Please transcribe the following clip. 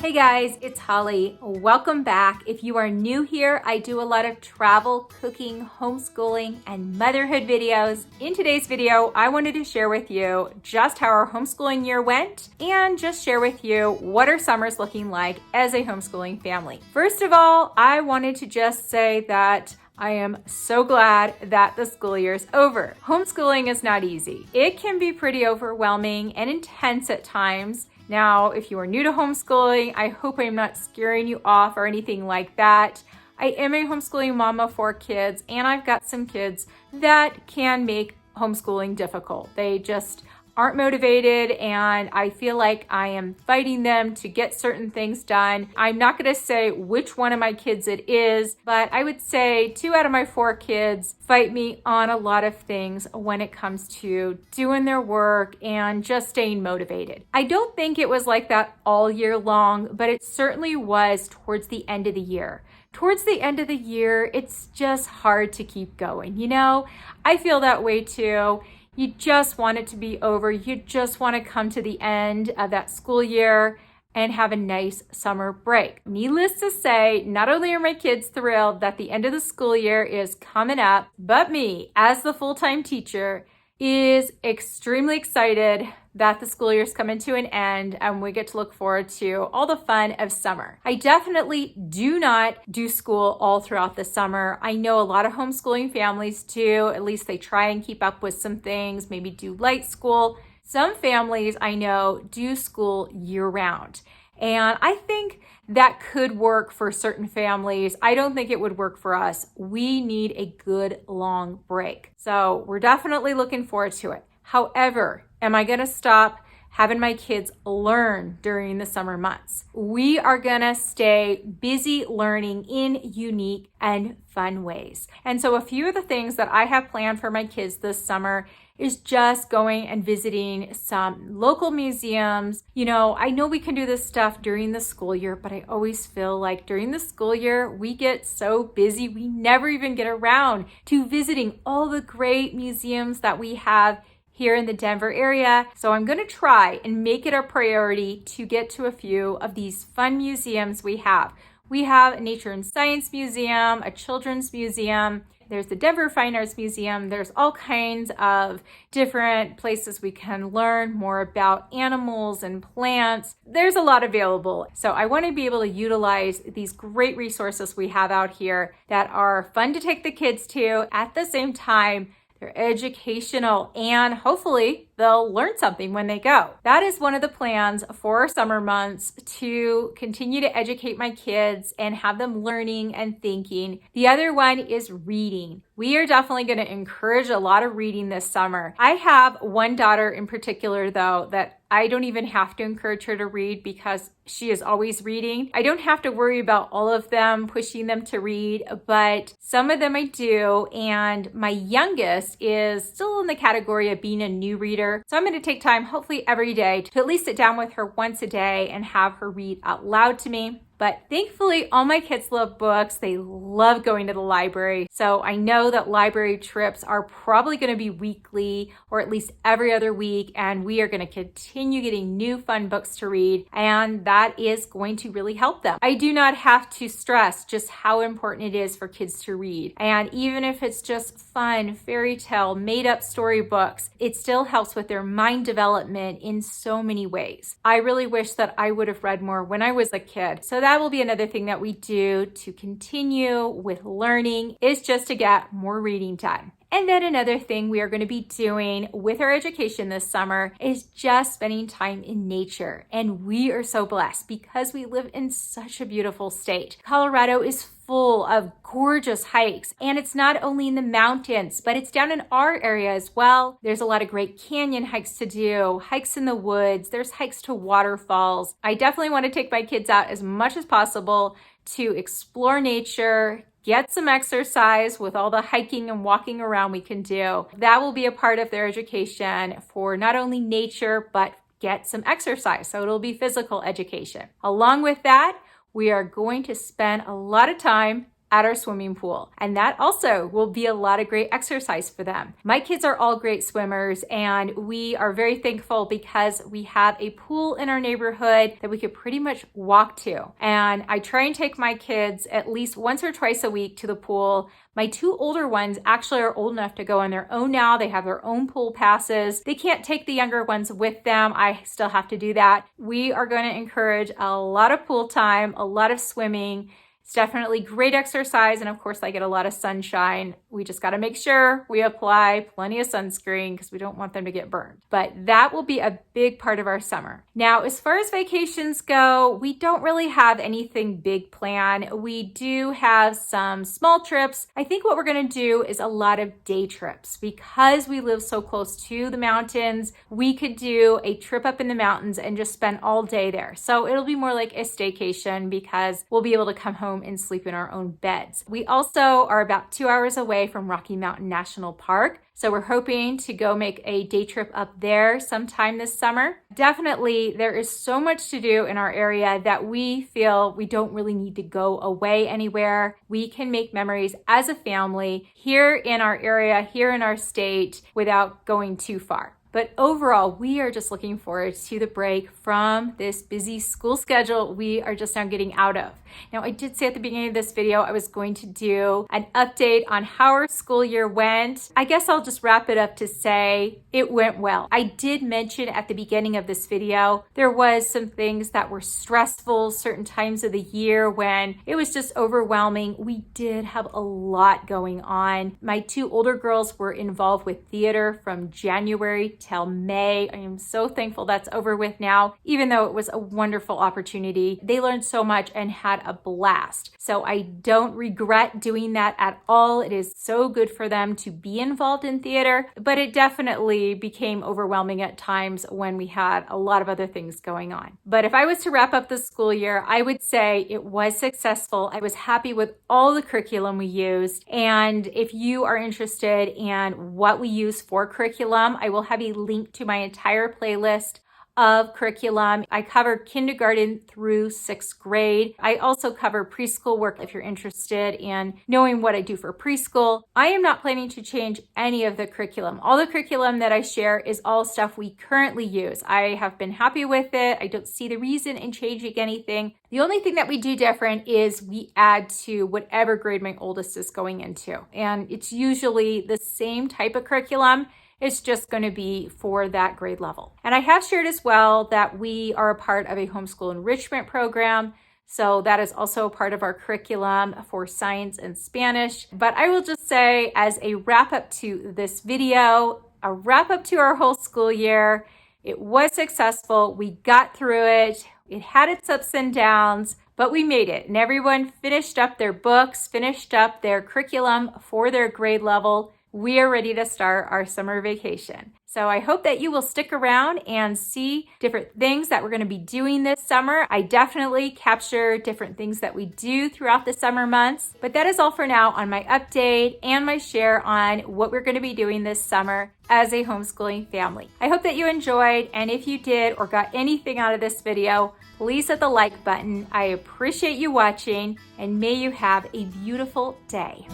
Hey guys, it's Holly. Welcome back. If you are new here, I do a lot of travel, cooking, homeschooling, and motherhood videos. In today's video, I wanted to share with you just how our homeschooling year went and just share with you what our summers looking like as a homeschooling family. First of all, I wanted to just say that I am so glad that the school year is over. Homeschooling is not easy. It can be pretty overwhelming and intense at times. Now, if you are new to homeschooling, I hope I'm not scaring you off or anything like that. I am a homeschooling mom of 4 kids, and I've got some kids that can make homeschooling difficult. They just aren't motivated, and I feel like I am fighting them to get certain things done. I'm not going to say which one of my kids it is, but I would say 2 out of my 4 kids fight me on a lot of things when it comes to doing their work and just staying motivated. I don't think it was like that all year long, but it certainly was towards the end of the year. Towards the end of the year, it's just hard to keep going. You know, I feel that way too. You just want it to be over. You just want to come to the end of that school year and have a nice summer break. Needless to say, not only are my kids thrilled that the end of the school year is coming up, but me, as the full-time teacher, is extremely excited that the school year's coming to an end and we get to look forward to all the fun of summer. I definitely do not do school all throughout the summer. I know a lot of homeschooling families do. At least they try and keep up with some things, maybe do light school. Some families I know do school year round. And I think that could work for certain families. I don't think it would work for us. We need a good long break. So we're definitely looking forward to it. However, am I going to stop having my kids learn during the summer months? We are going to stay busy learning in unique and fun ways. And so a few of the things that I have planned for my kids this summer is just going and visiting some local museums. You know, I know we can do this stuff during the school year, but I always feel like during the school year, we get so busy, we never even get around to visiting all the great museums that we have here in the Denver area. So I'm going to try and make it a priority to get to a few of these fun museums we have. We have a Nature and Science Museum, a Children's Museum. There's the Denver Fine Arts Museum. There's all kinds of different places we can learn more about animals and plants. There's a lot available. So I want to be able to utilize these great resources we have out here that are fun to take the kids to. At the same time, they're educational and hopefully they'll learn something when they go. That is one of the plans for our summer months, to continue to educate my kids and have them learning and thinking. The other one is reading. We are definitely going to encourage a lot of reading this summer. I have one daughter in particular, though, that I don't even have to encourage her to read because she is always reading. I don't have to worry about all of them, pushing them to read, but some of them I do. And my youngest is still in the category of being a new reader. So I'm going to take time, hopefully every day, to at least sit down with her once a day and have her read out loud to me. But thankfully, all my kids love books. They love going to the library. So I know that library trips are probably going to be weekly or at least every other week. And we are going to continue getting new fun books to read. And that is going to really help them. I do not have to stress just how important it is for kids to read. And even if it's just fun, fairy tale, made up storybooks, it still helps with their mind development in so many ways. I really wish that I would have read more when I was a kid. So that will be another thing that we do to continue with learning, is just to get more reading done. And then another thing we are going to be doing with our education this summer is just spending time in nature. And we are so blessed because we live in such a beautiful state. Colorado is full of gorgeous hikes, and it's not only in the mountains, but it's down in our area as well. There's a lot of great canyon hikes to do, hikes in the woods, there's hikes to waterfalls. I definitely want to take my kids out as much as possible to explore nature, get some exercise with all the hiking and walking around we can do. That will be a part of their education for not only nature, but get some exercise. So it'll be physical education. Along with that, we are going to spend a lot of time at our swimming pool. And that also will be a lot of great exercise for them. My kids are all great swimmers, and we are very thankful because we have a pool in our neighborhood that we could pretty much walk to. And I try and take my kids at least once or twice a week to the pool. My two older ones actually are old enough to go on their own now. They have their own pool passes. They can't take the younger ones with them. I still have to do that. We are going to encourage a lot of pool time, a lot of swimming. It's definitely great exercise, and of course I get a lot of sunshine. We just got to make sure we apply plenty of sunscreen because we don't want them to get burned. But that will be a big part of our summer. Now, as far as vacations go, we don't really have anything big planned. We do have some small trips. I think what we're going to do is a lot of day trips. Because we live so close to the mountains, we could do a trip up in the mountains and just spend all day there. So it'll be more like a staycation because we'll be able to come home and sleep in our own beds. We also are about 2 hours away from Rocky Mountain National Park. So we're hoping to go make a day trip up there sometime this summer. Definitely, there is so much to do in our area that we feel we don't really need to go away anywhere. We can make memories as a family here in our area, here in our state, without going too far. But overall, we are just looking forward to the break from this busy school schedule we are just now getting out of. Now, I did say at the beginning of this video, I was going to do an update on how our school year went. I guess I'll just wrap it up to say it went well. I did mention at the beginning of this video, there was some things that were stressful, certain times of the year when it was just overwhelming. We did have a lot going on. My two older girls were involved with theater from January till May. I am so thankful that's over with now, even though it was a wonderful opportunity. They learned so much and had a blast. So I don't regret doing that at all. It is so good for them to be involved in theater, but it definitely became overwhelming at times when we had a lot of other things going on. But if I was to wrap up the school year, I would say it was successful. I was happy with all the curriculum we used. And if you are interested in what we use for curriculum, I will have a link to my entire playlist of curriculum. I cover kindergarten through 6th grade. I also cover preschool work if you're interested in knowing what I do for preschool. I am not planning to change any of the curriculum. All the curriculum that I share is all stuff we currently use. I have been happy with it. I don't see the reason in changing anything. The only thing that we do different is we add to whatever grade my oldest is going into. And it's usually the same type of curriculum. It's just going to be for that grade level. And I have shared as well that we are a part of a homeschool enrichment program. So that is also a part of our curriculum for science and Spanish. But I will just say, as a wrap up to this video, a wrap up to our whole school year, it was successful. We got through it. It had its ups and downs, but we made it. And everyone finished up their books, finished up their curriculum for their grade level. We are ready to start our summer vacation. So I hope that you will stick around and see different things that we're going to be doing this summer. I definitely capture different things that we do throughout the summer months. But that is all for now on my update and my share on what we're going to be doing this summer as a homeschooling family. I hope that you enjoyed, and if you did or got anything out of this video, please hit the like button. I appreciate you watching, and may you have a beautiful day.